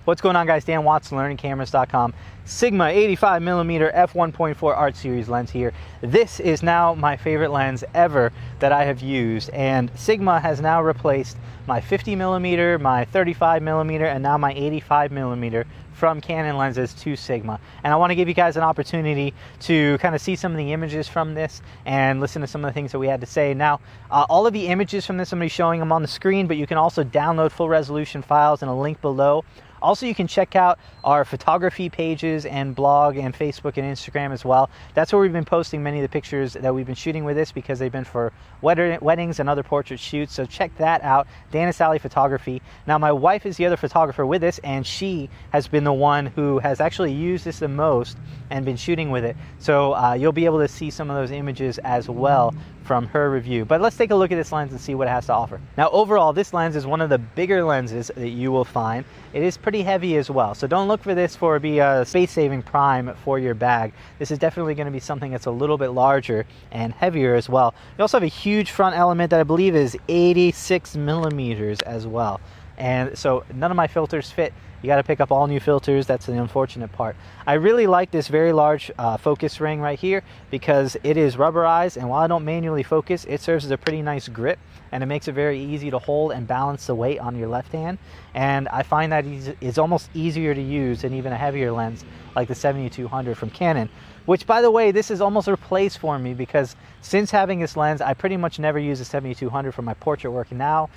What's going on, guys? Dan Watts, LearningCameras.com. Sigma 85mm F1.4 Art Series lens here. This is now my favorite lens ever that I have used, and Sigma has now replaced my 50mm, my 35mm, and now my 85mm from Canon lenses to Sigma. And I want to give you guys an opportunity to kind of see some of the images from this and listen to some of the things that we had to say. Now, all of the images from this, I'm going to be showing them on the screen, but you can also download full resolution files in a link below. Also, you can check out our photography pages and blog and Facebook and Instagram as well. That's where we've been posting many of the pictures that we've been shooting with this, because they've been for weddings and other portrait shoots. So check that out, Dan and Sally Photography. Now, my wife is the other photographer with this, and she has been the one who has actually used this the most and been shooting with it. So you'll be able to see some of those images as well from her review. But let's take a look at this lens and see what it has to offer. Now, overall, this lens is one of the bigger lenses that you will find. It is pretty heavy as well, so don't look for this to be a space-saving prime for your bag. This is definitely going to be something that's a little bit larger and heavier as well. You also have a huge front element that I believe is 86mm as well. And so none of my filters fit. You got to pick up all new filters. That's the unfortunate part. I really like this very large focus ring right here because it is rubberized, and while I don't manually focus, it serves as a pretty nice grip, and it makes it very easy to hold and balance the weight on your left hand. And I find that it's almost easier to use than even a heavier lens like the 7200 from Canon, which, by the way, this is almost replaced for me, because since having this lens, I pretty much never use the 7200 for my portrait work. Now,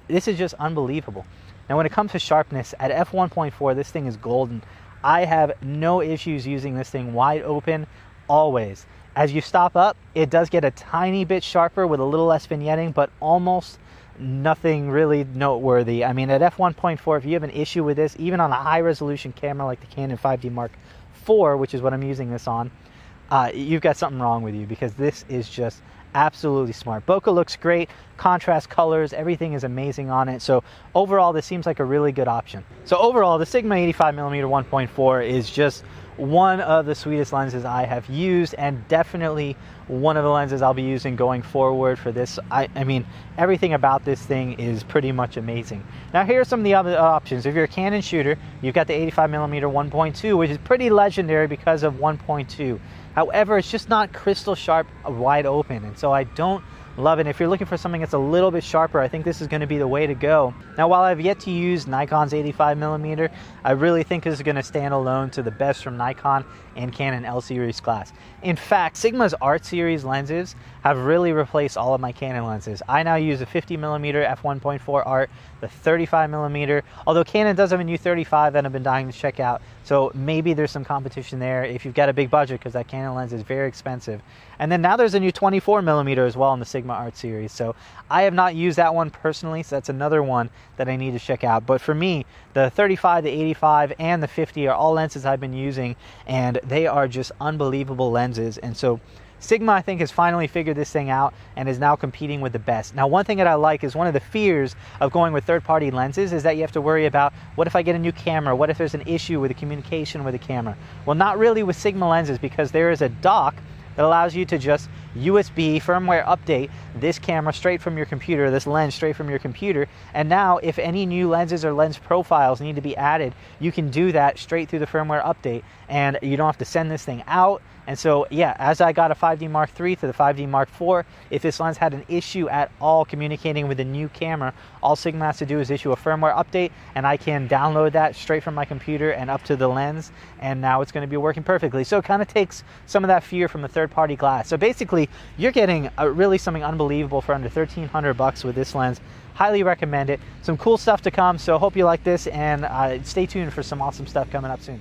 this is just unbelievable. Now, when it comes to sharpness, at f1.4, this thing is golden. I have no issues using this thing wide open, always. As you stop up, it does get a tiny bit sharper with a little less vignetting, but almost nothing really noteworthy. I mean, at f1.4, if you have an issue with this, even on a high-resolution camera like the Canon 5D Mark IV, which is what I'm using this on, you've got something wrong with you, because this is just absolutely smart. Bokeh looks great, contrast colors, everything is amazing on it. So overall, this seems like a really good option. So overall, the Sigma 85mm 1.4 is just one of the sweetest lenses I have used, and definitely one of the lenses I'll be using going forward for this. I mean, everything about this thing is pretty much amazing. Now, here are some of the other options. If you're a Canon shooter, you've got the 85mm 1.2, which is pretty legendary because of 1.2. However, it's just not crystal sharp wide open, and so I don't love it. If you're looking for something that's a little bit sharper, I think this is going to be the way to go. Now, while I've yet to use Nikon's 85mm, I really think this is going to stand alone to the best from Nikon and Canon L series class. In fact, Sigma's Art series lenses have really replaced all of my Canon lenses. I now use a 50mm f1.4 Art, the 35mm, although Canon does have a new 35 that I've been dying to check out, so maybe there's some competition there if you've got a big budget, because that Canon lens is very expensive. And then now there's a new 24mm as well in the Sigma Art series, so I have not used that one personally, so that's another one that I need to check out. But for me, the 35, the 85, and the 50 are all lenses I've been using, and they are just unbelievable lenses. And so Sigma, I think, has finally figured this thing out and is now competing with the best. Now, one thing that I like is one of the fears of going with third-party lenses is that you have to worry about, what if I get a new camera? What if there's an issue with the communication with the camera? Well, not really with Sigma lenses, because there is a dock that allows you to just USB firmware update this camera straight from your computer, this lens straight from your computer. And now, if any new lenses or lens profiles need to be added, you can do that straight through the firmware update, and you don't have to send this thing out. And so, yeah, as I got a 5D Mark III to the 5D Mark IV, if this lens had an issue at all communicating with the new camera, all Sigma has to do is issue a firmware update, and I can download that straight from my computer and up to the lens, and now it's going to be working perfectly. So it kind of takes some of that fear from the third-party glass. So basically, you're getting really something unbelievable for under $1,300 with this lens. Highly recommend it. Some cool stuff to come, so hope you like this, and stay tuned for some awesome stuff coming up soon.